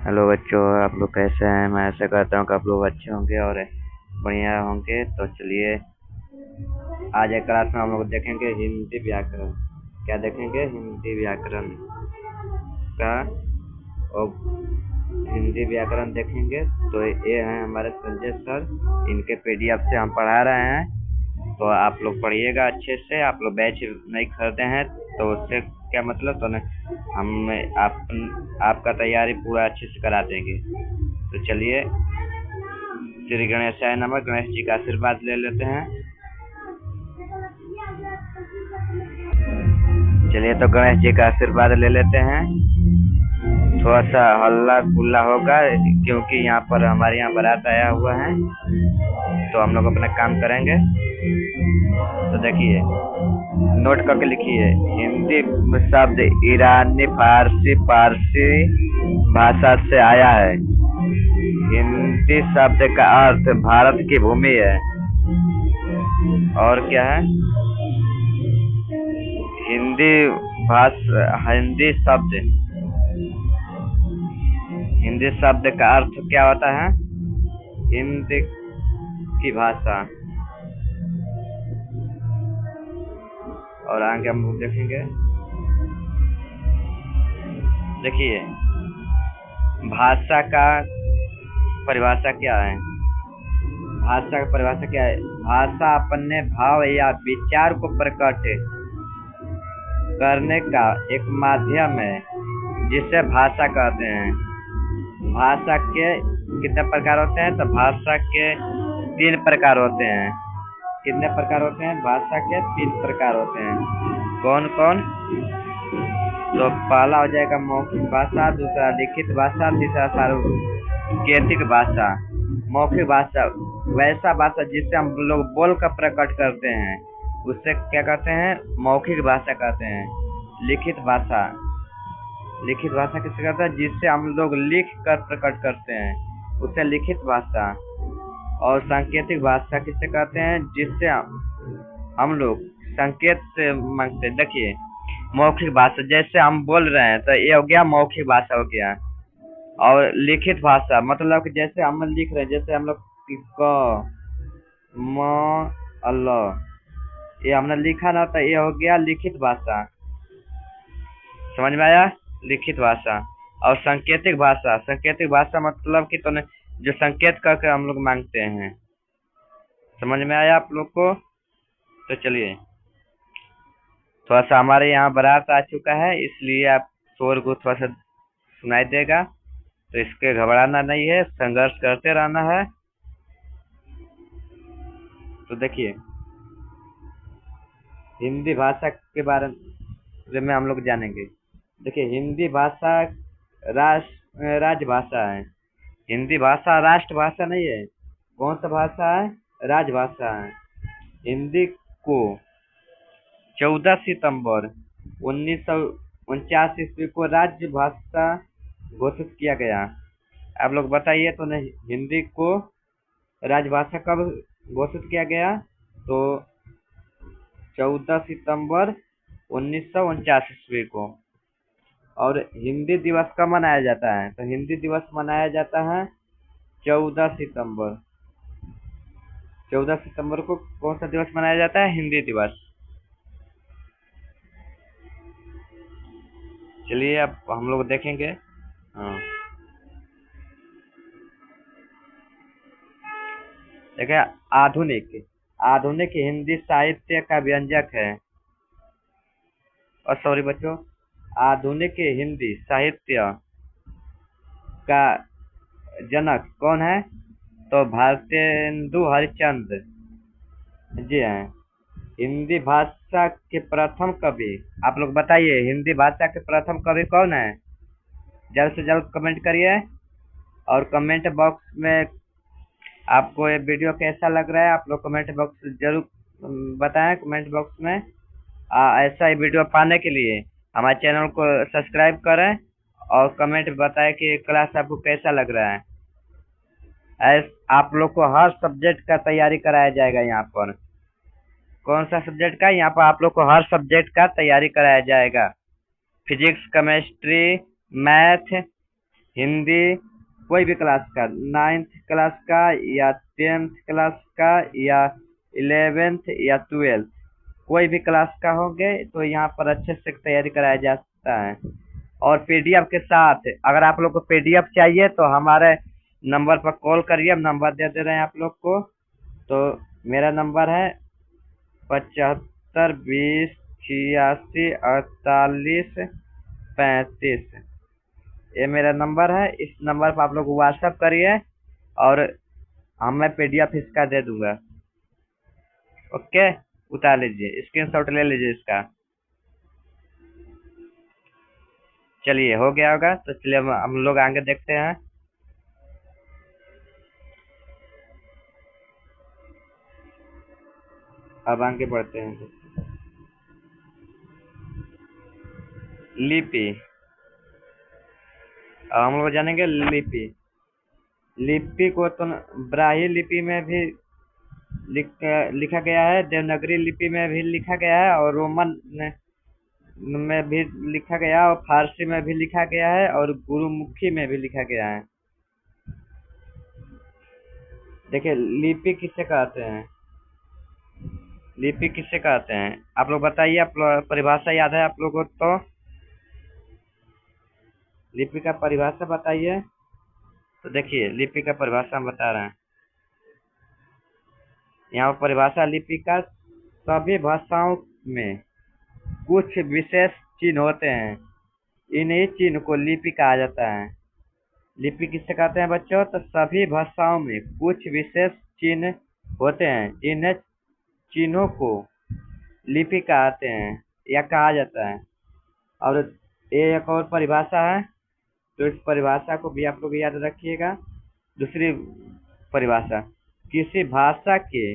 Hello बच्चों, आप लोग कैसे हैं? मैं ऐसा करता हूँ कि आप लोग अच्छे होंगे और बढ़िया होंगे। तो चलिए, आज एक क्लास में हम लोग देखेंगे हिंदी व्याकरण। क्या देखेंगे? हिंदी व्याकरण का। और हिंदी व्याकरण देखेंगे तो ये हैं हमारे संजय सर। इनके पीडीएफ से हम पढ़ा रहे हैं, तो आप लोग पढ़िएगा अच्छे से। आप लोग बैच नहीं खरीदे हैं तो उससे क्या मतलब, तो हम आपका तैयारी पूरा अच्छे से करा देंगे। तो चलिए, श्री गणेशाय नमः। गणेश जी का आशीर्वाद ले लेते हैं। चलिए, तो गणेश जी का आशीर्वाद ले लेते हैं। थोड़ा सा हल्ला गुल्ला होगा क्योंकि यहाँ पर हमारे यहाँ बारात आया हुआ है, तो हम लोग अपना काम करेंगे। तो देखिए, नोट करके लिखिए। हिंदी शब्द ईरानी फारसी पारसी भाषा से आया है। हिंदी शब्द का अर्थ भारत की भूमि है। और क्या है? हिंदी शब्द का अर्थ क्या होता है? हिंद की भाषा। और आगे हम लोग देखेंगे। देखिए, भाषा का परिभाषा क्या है? भाषा का परिभाषा क्या है? भाषा अपने भाव या विचार को प्रकट करने का एक माध्यम है, जिसे भाषा कहते हैं। भाषा के कितने प्रकार होते हैं? तो भाषा के 3 प्रकार होते हैं। कितने प्रकार होते हैं? भाषा के 3 प्रकार होते हैं। कौन कौन? तो पहला हो जाएगा मौखिक भाषा, दूसरा लिखित भाषा, तीसरा सांकेतिक भाषा। मौखिक भाषा वैसा भाषा जिससे हम लोग बोल कर प्रकट करते हैं, उससे क्या कहते हैं? मौखिक भाषा कहते हैं। लिखित भाषा किससे कहते हैं? जिससे हम लोग लिख कर प्रकट करते हैं, उसे लिखित भाषा। और सांकेतिक भाषा किससे कहते हैं? जिससे हम लोग संकेत से मांगते हैं। देखिए, मौखिक भाषा जैसे हम बोल रहे हैं तो ये हो गया मौखिक भाषा हो गया। और लिखित भाषा मतलब कि जैसे हम लिख रहे हैं, जैसे हम लोग क म अल, ये हमने लिखा ना, तो ये हो गया लिखित भाषा। समझ में आया? लिखित भाषा। और सांकेतिक भाषा मतलब कि तो जो संकेत करके हम लोग मांगते हैं। समझ में आया आप लोग को? तो चलिए, थोड़ा सा हमारे यहाँ बारात आ चुका है, इसलिए आप शोर को थोड़ा सा सुनाई देगा, तो इसके घबराना नहीं है, संघर्ष करते रहना है। तो देखिए, हिंदी भाषा के बारे में हम लोग जानेंगे। देखिए, हिंदी भाषा राजभाषा है। हिंदी भाषा राष्ट्रभाषा नहीं है। कौन सा भाषा है? राजभाषा है। हिंदी को 14 सितंबर 1949 ईस्वी को राजभाषा घोषित किया गया। आप लोग बताइए तो नहीं, हिंदी को राजभाषा कब घोषित किया गया? तो 14 सितंबर 1949 ईस्वी को। और हिंदी दिवस कब मनाया जाता है? तो हिंदी दिवस मनाया जाता है 14 सितंबर। 14 सितंबर को कौन सा दिवस मनाया जाता है? हिंदी दिवस। चलिए, अब हम लोग देखेंगे। हाँ, देखिए, आधुनिक हिंदी साहित्य का व्यंजक है। और सॉरी बच्चों, आधुनिक हिंदी साहित्य का जनक कौन है? तो भारतेंदु हरिश्चंद्र जी हैं। हिंदी भाषा के प्रथम कवि, आप लोग बताइए, हिंदी भाषा के प्रथम कवि कौन है? जल्द से जल्द कमेंट करिए। और कमेंट बॉक्स में आपको ये वीडियो कैसा लग रहा है, आप लोग कमेंट बॉक्स जरूर बताएं। कमेंट बॉक्स में ऐसा ही वीडियो पाने के लिए हमारे चैनल को सब्सक्राइब करें और कमेंट बताएं कि क्लास आपको कैसा लग रहा है। आप लोग को हर सब्जेक्ट का तैयारी कराया जाएगा यहाँ पर। कौन सा सब्जेक्ट का? यहाँ पर आप लोग को हर सब्जेक्ट का तैयारी कराया जाएगा। फिजिक्स, केमिस्ट्री, मैथ, हिंदी कोई भी क्लास का, 9th क्लास का या 10th क्लास का या 11th या 12th, कोई भी क्लास का होंगे तो यहाँ पर अच्छे से तैयारी कराया जाता है। और पीडीएफ के साथ, अगर आप लोग को पीडीएफ चाहिए तो हमारे नंबर पर कॉल करिए, हम नंबर दे दे रहे हैं आप लोग को। तो मेरा नंबर है 75 20 86 48 35। ये मेरा नंबर है, इस नंबर पर आप लोग व्हाट्सएप करिए और मैं पीडीएफ इसका दे दूंगा। ओके, उतार लीजिए, स्क्रीनशॉट ले लीजिए इसका। चलिए, हो गया होगा तो चलिए हम लोग आगे देखते हैं। अब आगे बढ़ते हैं। लिपि, अब हम लोग जानेंगे लिपि। लिपि को तो ब्राह्मी लिपि में भी लिखा गया है, देवनागरी लिपि में भी लिखा गया है, और रोमन में भी लिखा गया है, और फारसी में भी लिखा गया है, और गुरुमुखी में भी लिखा गया है। देखिए, लिपि किसे कहते हैं? लिपि किसे कहते हैं आप लोग बताइए। आप परिभाषा याद है आप लोगों को तो? लिपि का परिभाषा बताइए। तो देखिए, लिपि का परिभाषा हम बता रहे हैं। यहाँ पर परिभाषा, लिपि का सभी भाषाओं में कुछ विशेष चिन्ह होते हैं, इन्हीं चिन्ह को लिपि कहा जाता है। लिपि किससे कहते हैं बच्चों? तो सभी भाषाओं में कुछ विशेष चिन्ह होते हैं, इन्हें चिन्हों को लिपि कहते हैं या कहा जाता है। और ये एक और परिभाषा है, तो इस परिभाषा को भी आप लोग याद रखिएगा। दूसरी परिभाषा, किसी भाषा के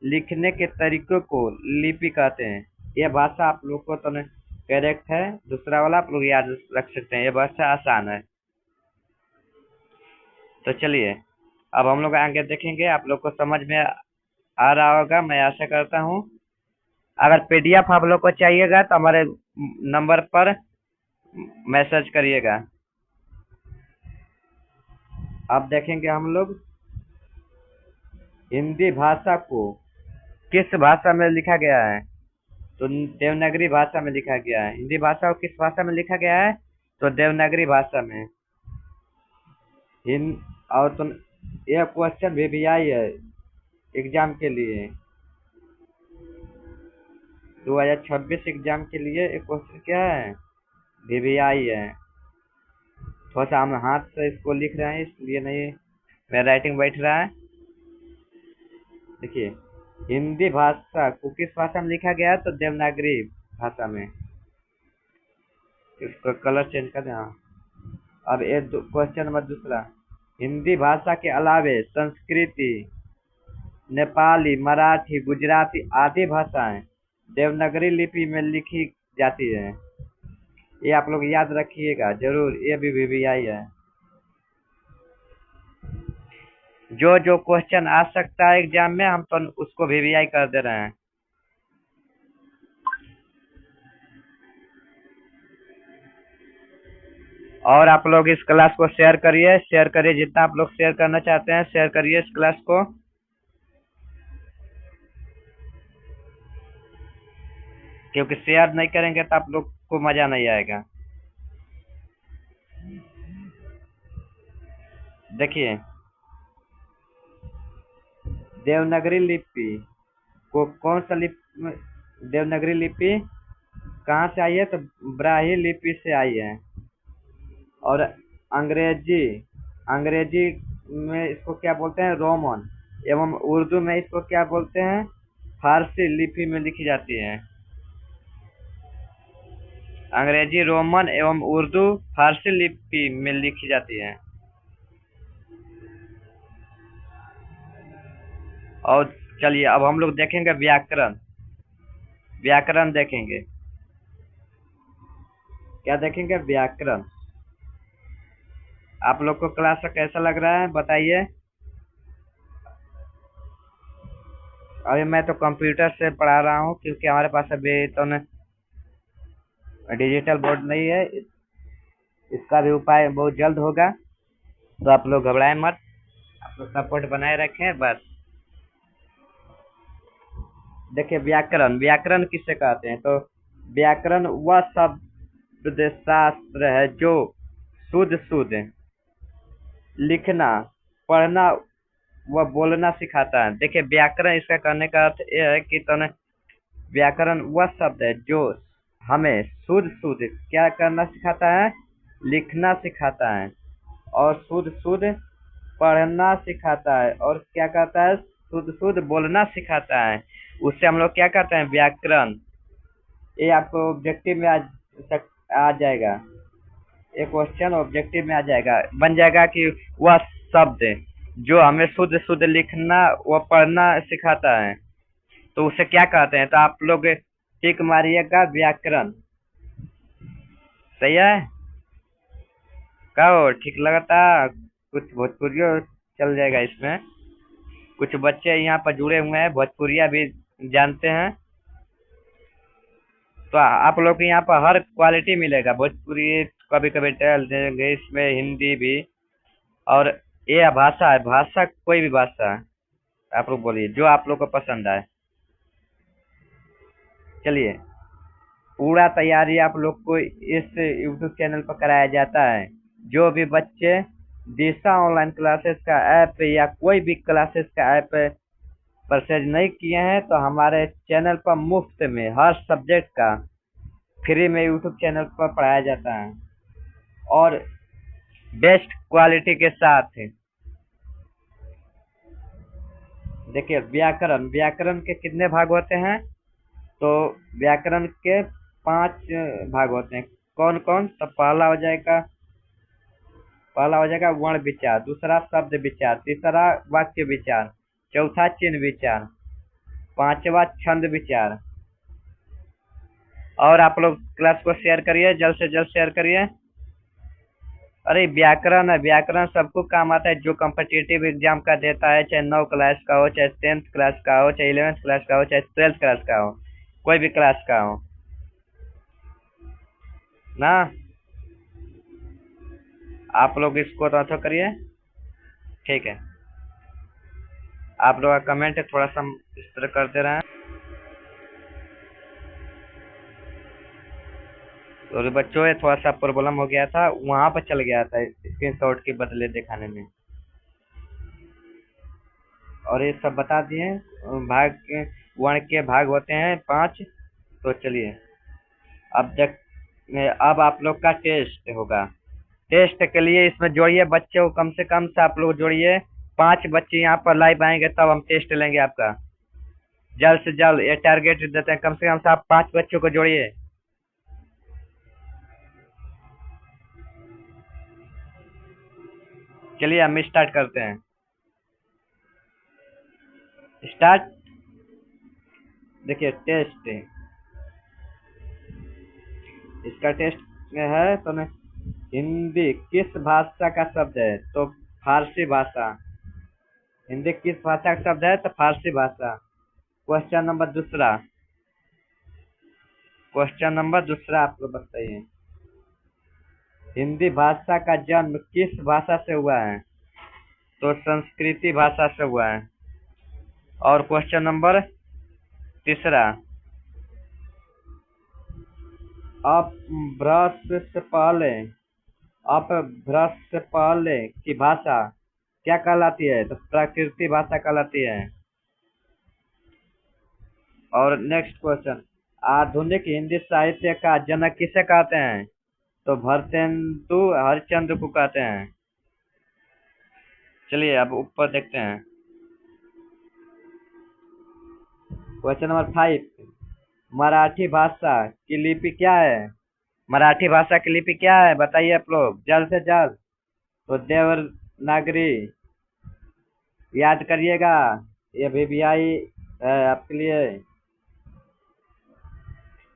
लिखने के तरीकों को लिपि कहते हैं। यह भाषा आप लोग को तो करेक्ट है, दूसरा वाला आप लोग याद रख सकते हैं, यह भाषा आसान है। तो चलिए, अब हम लोग आगे देखेंगे, आप लोग को समझ में आ रहा होगा, मैं आशा करता हूँ। अगर पीडीएफ आप लोग को चाहिएगा तो हमारे नंबर पर मैसेज करिएगा। अब देखेंगे हम लोग हिंदी भाषा को किस भाषा में लिखा गया है। तो देवनागरी भाषा में लिखा गया है। हिंदी भाषा को किस भाषा में लिखा गया है? तो देवनागरी भाषा में। और तो यह क्वेश्चन भी आई है एग्जाम के लिए, 2026 एग्जाम के लिए एक क्वेश्चन क्या है, VVI है। थोड़ा सा हम हाथ से इसको लिख रहे हैं, इसलिए नहीं मेरा राइटिंग बैठ रहा है। देखिए, हिंदी भाषा को किस भाषा में लिखा गया है? तो देवनागरी भाषा में। इसका कलर चेंज कर देना। अब ये क्वेश्चन नंबर दूसरा, हिंदी भाषा के अलावे संस्कृति, नेपाली, मराठी, गुजराती आदि भाषाएं देवनागरी लिपि में लिखी जाती है। ये आप लोग याद रखिएगा जरूर, ये भी VVI है। जो जो क्वेश्चन आ सकता है एग्जाम में, हम तो उसको VVI कर दे रहे हैं। और आप लोग इस क्लास को शेयर करिए, जितना आप लोग शेयर करना चाहते हैं शेयर करिए इस क्लास को। क्योंकि शेयर नहीं करेंगे तो आप लोग को मजा नहीं आएगा। देखिए, देवनागरी लिपि को कौन सा देवनागरी लिपि कहाँ से आई है? तो ब्राह्मी लिपि से आई है। और अंग्रेजी में इसको क्या बोलते हैं? रोमन। एवं उर्दू में इसको क्या बोलते हैं? फारसी लिपि में लिखी जाती है। अंग्रेजी, रोमन एवं उर्दू फारसी लिपि में लिखी जाती है। और चलिए, अब हम लोग देखेंगे व्याकरण। व्याकरण देखेंगे। क्या देखेंगे? व्याकरण। आप लोग को क्लास कैसा लग रहा है बताइए। अभी मैं तो कंप्यूटर से पढ़ा रहा हूँ, क्योंकि हमारे पास अभी तो डिजिटल बोर्ड नहीं है। इसका भी उपाय बहुत जल्द होगा, तो आप लोग घबराएं मत, आप लोग सपोर्ट बनाए रखें बस। देखिए व्याकरण, व्याकरण किसे कहते हैं? तो व्याकरण वह शब्द शास्त्र है जो शुद्ध शुद्ध लिखना, पढ़ना व बोलना सिखाता है। देखिए व्याकरण, इसका कहने का अर्थ यह है कि तने व्याकरण वह शब्द है जो हमें शुद्ध शुद्ध क्या करना सिखाता है? लिखना सिखाता है, और शुद्ध शुद्ध पढ़ना सिखाता है, और क्या कहता है? शुद्ध शुद्ध बोलना सिखाता है। उससे हम लोग क्या कहते हैं? व्याकरण। ये आपको ऑब्जेक्टिव में आ जाएगा, एक क्वेश्चन ऑब्जेक्टिव में आ जाएगा, बन जाएगा कि वह शब्द जो हमें शुद्ध शुद्ध लिखना व पढ़ना सिखाता है, तो उसे क्या कहते हैं? तो आप लोग टिक मारिएगा व्याकरण। सही है? कहो ठीक लगता? कुछ भोजपुरी चल जाएगा इसमें, कुछ बच्चे यहाँ पर जुड़े हुए हैं, भोजपुरिया भी जानते हैं, तो आप लोग को यहाँ पर हर क्वालिटी मिलेगा। भोजपुरी कभी कभी डाल देंगे इसमें, हिंदी भी, और ये भाषा है, भाषा कोई भी भाषा आप लोग बोलिए जो आप लोग को पसंद आए। चलिए, पूरा तैयारी आप लोग को इस यूट्यूब चैनल पर कराया जाता है। जो भी बच्चे दिशा ऑनलाइन क्लासेस का ऐप या कोई भी क्लासेस का ऐप परचेज नहीं किए हैं, तो हमारे चैनल पर मुफ्त में हर सब्जेक्ट का फ्री में यूट्यूब चैनल पर पढ़ाया जाता है, और बेस्ट क्वालिटी के साथ। देखिए व्याकरण, व्याकरण के कितने भाग होते हैं? तो व्याकरण के 5 भाग होते हैं। कौन कौन? तो पहला हो जाएगा वर्ण विचार, दूसरा शब्द विचार, तीसरा वाक्य विचार, चौथा चिन्ह विचार, पांचवा छंद विचार। और आप लोग क्लास को शेयर करिए, जल्द से जल्द शेयर करिए। अरे व्याकरण है, व्याकरण सबको काम आता है, जो कॉम्पिटिटिव एग्जाम का देता है, चाहे 9 क्लास का हो, चाहे 10th क्लास का हो, चाहे 11th क्लास का हो, चाहे 12th क्लास का हो, कोई भी क्लास का हो ना। आप लोग इसको तो करिए, ठीक है। आप लोग का कमेंट थोड़ा सा इस तरह करते रहें। तो बच्चों ये थोड़ा सा प्रॉब्लम हो गया था, वहां पर चल गया था स्क्रीनशॉट के बदले दिखाने में, और ये सब बता दिए। वर्ण के भाग होते हैं 5। तो चलिए अब अब आप लोग का टेस्ट होगा। टेस्ट के लिए इसमें जोड़िए बच्चों, कम से कम से आप लोग जोड़िए 5 बच्चे यहाँ पर लाइव आएंगे, तब हम टेस्ट लेंगे आपका जल्द से जल्द। ये टारगेट देते हैं, कम से कम से आप 5 बच्चों को जोड़िए। चलिए हम स्टार्ट करते हैं। स्टार्ट। देखिए टेस्ट, इसका टेस्ट में है तो हिंदी किस भाषा का शब्द है? तो फारसी भाषा। हिंदी किस भाषा का शब्द है? तो फारसी भाषा। क्वेश्चन नंबर दूसरा, क्वेश्चन नंबर दूसरा आप लोग बताइए, हिंदी भाषा का जन्म किस भाषा से हुआ है? तो संस्कृति भाषा से हुआ है। और क्वेश्चन नंबर तीसरा, अपभ्रंश से पहले, अपभ्रंश से पहले की भाषा क्या कहलाती है? तो प्राकृतिक भाषा कहलाती है। और नेक्स्ट क्वेश्चन, आधुनिक हिंदी साहित्य का जनक किसे कहते हैं? तो भरतेंदु हरिश्चंद्र को कहते हैं। चलिए अब ऊपर देखते हैं। क्वेश्चन नंबर 5, मराठी भाषा की लिपि क्या है? मराठी भाषा की लिपि क्या है? बताइए आप लोग जल्द से जल्द। तो देवनागरी, याद करिएगा, ये VVI है आपके लिए,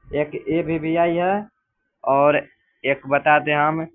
एक AVVI है, और एक बता दें हम,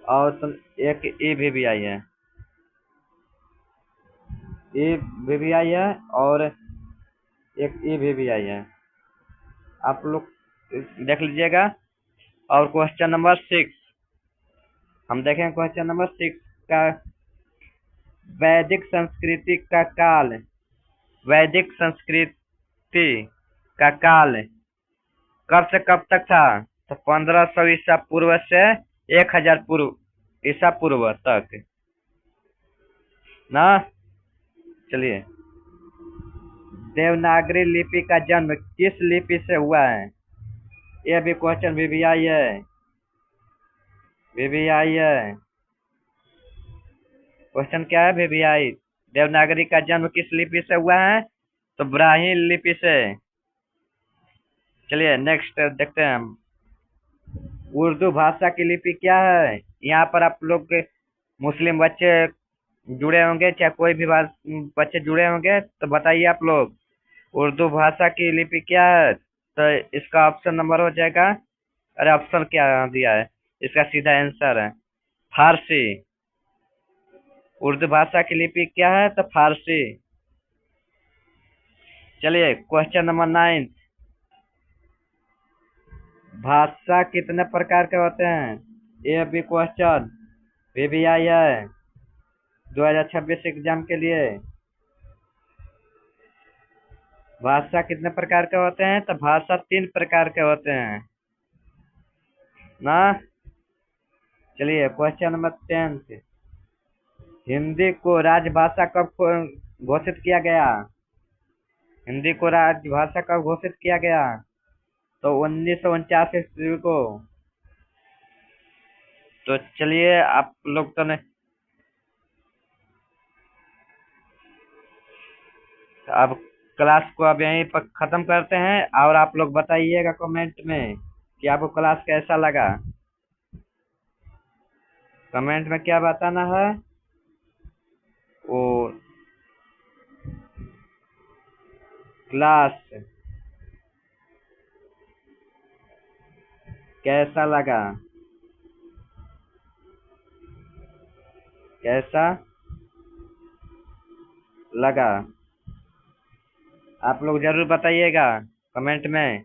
और तो एक AVVI है, AVVI है, और एक AVVI है। आप लोग देख लीजिएगा। और क्वेश्चन नंबर 6 हम देखें क्वेश्चन नंबर 6 का वैदिक संस्कृति का काल। वैदिक संस्कृति का काल कब से कब तक था? तो 1500 ईसा पूर्व से 1000 पूर्व ईसा पूर्व तक ना। चलिए, देवनागरी लिपि का जन्म किस लिपि से हुआ है? ये भी क्वेश्चन VVI है। VVI है। क्वेश्चन क्या है? VVI। देवनागरी का जन्म किस लिपि से हुआ है? तो ब्राह्मी लिपि से। चलिए नेक्स्ट देखते हैं हम। उर्दू भाषा की लिपि क्या है? यहाँ पर आप लोग के मुस्लिम बच्चे जुड़े होंगे, चाहे कोई भी बच्चे जुड़े होंगे, तो बताइए आप लोग उर्दू भाषा की लिपि क्या है? तो इसका ऑप्शन नंबर हो जाएगा, अरे ऑप्शन क्या दिया है, इसका सीधा आंसर है फारसी। उर्दू भाषा की लिपि क्या है? तो फारसी। चलिए क्वेश्चन नंबर 9, भाषा कितने प्रकार के होते हैं? ये भी क्वेश्चन VVI है 2026 एग्जाम के लिए। भाषा कितने प्रकार के होते हैं? तो भाषा 3 प्रकार के होते हैं ना। चलिए क्वेश्चन नंबर 10, हिंदी को राजभाषा कब घोषित किया गया? हिंदी को राजभाषा कब घोषित किया गया? तो 1949 ईस्वी को। तो चलिए आप लोग तो ने अब क्लास को अब यहीं पर खत्म करते हैं, और आप लोग बताइएगा कमेंट में कि आपको क्लास कैसा लगा। कमेंट में क्या बताना है? वो क्लास कैसा लगा, कैसा लगा, आप लोग जरूर बताइएगा कमेंट में।